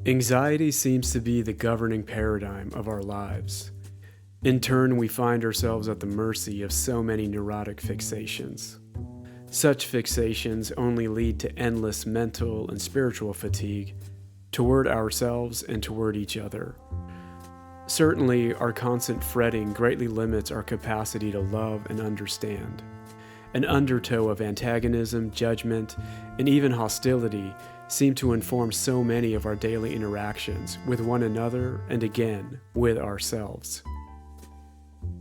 Anxiety seems to be the governing paradigm of our lives. In turn, we find ourselves at the mercy of so many neurotic fixations. Such fixations only lead to endless mental and spiritual fatigue toward ourselves and toward each other. Certainly, our constant fretting greatly limits our capacity to love and understand. An undertow of antagonism, judgment, and even hostility seem to inform so many of our daily interactions with one another and again with ourselves.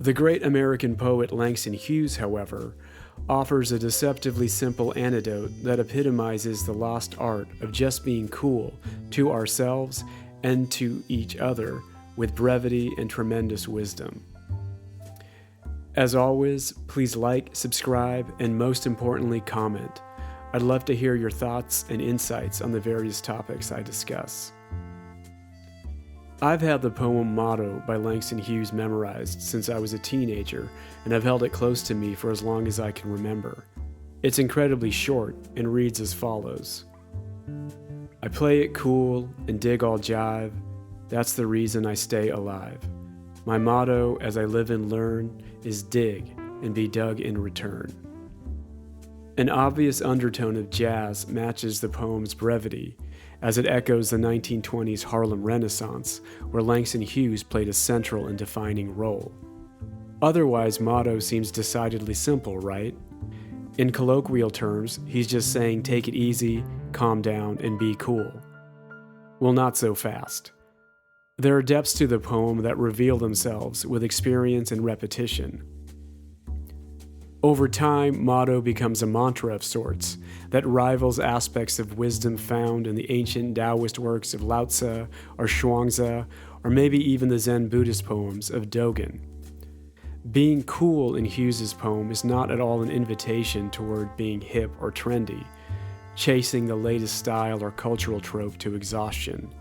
The great American poet Langston Hughes, however, offers a deceptively simple antidote that epitomizes the lost art of just being cool to ourselves and to each other with brevity and tremendous wisdom. As always, please like, subscribe, and most importantly, comment. I'd love to hear your thoughts and insights on the various topics I discuss. I've had the poem Motto by Langston Hughes memorized since I was a teenager, and I've held it close to me for as long as I can remember. It's incredibly short and reads as follows. I play it cool and dig all jive. That's the reason I stay alive. My motto as I live and learn is dig and be dug in return. An obvious undertone of jazz matches the poem's brevity, as it echoes the 1920s Harlem Renaissance, where Langston Hughes played a central and defining role. Otherwise, Motto seems decidedly simple, right? In colloquial terms, he's just saying take it easy, calm down, and be cool. Well, not so fast. There are depths to the poem that reveal themselves with experience and repetition. Over time, Motto becomes a mantra of sorts that rivals aspects of wisdom found in the ancient Taoist works of Lao Tzu or Zhuangzi, or maybe even the Zen Buddhist poems of Dogen. Being cool in Hughes's poem is not at all an invitation toward being hip or trendy, chasing the latest style or cultural trope to exhaustion.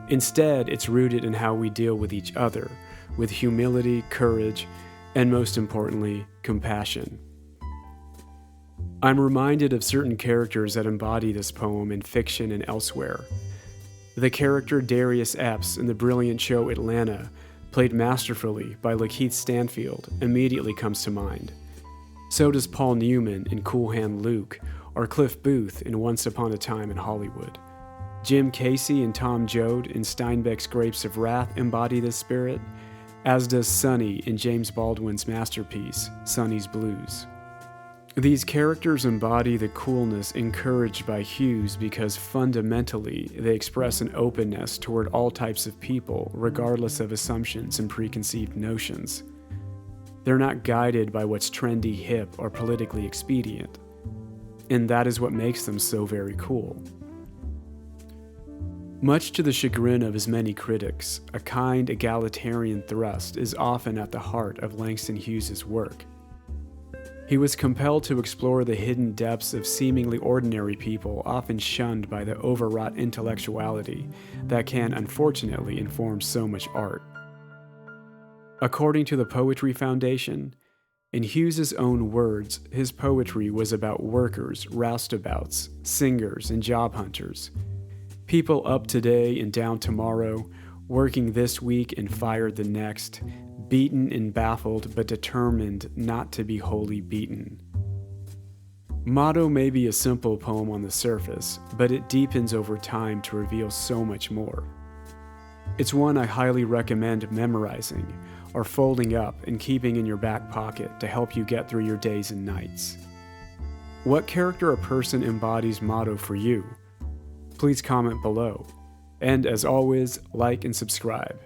Instead, it's rooted in how we deal with each other, with humility, courage, and most importantly, compassion. I'm reminded of certain characters that embody this poem in fiction and elsewhere. The character Darius Epps in the brilliant show Atlanta, played masterfully by Lakeith Stanfield, immediately comes to mind. So does Paul Newman in Cool Hand Luke, or Cliff Booth in Once Upon a Time in Hollywood. Jim Casey and Tom Joad in Steinbeck's Grapes of Wrath embody this spirit, as does Sonny in James Baldwin's masterpiece, Sonny's Blues. These characters embody the coolness encouraged by Hughes because fundamentally they express an openness toward all types of people, regardless of assumptions and preconceived notions. They're not guided by what's trendy, hip, or politically expedient. And that is what makes them so very cool. Much to the chagrin of his many critics, a kind egalitarian thrust is often at the heart of Langston Hughes's work. He was compelled to explore the hidden depths of seemingly ordinary people, often shunned by the overwrought intellectuality that can unfortunately inform so much art. According to the Poetry Foundation, in Hughes's own words, his poetry was about workers, roustabouts, singers, and job hunters. People up today and down tomorrow, working this week and fired the next, beaten and baffled but determined not to be wholly beaten. Motto may be a simple poem on the surface, but it deepens over time to reveal so much more. It's one I highly recommend memorizing or folding up and keeping in your back pocket to help you get through your days and nights. What character or person embodies Motto for you? Please comment below. And as always, like and subscribe.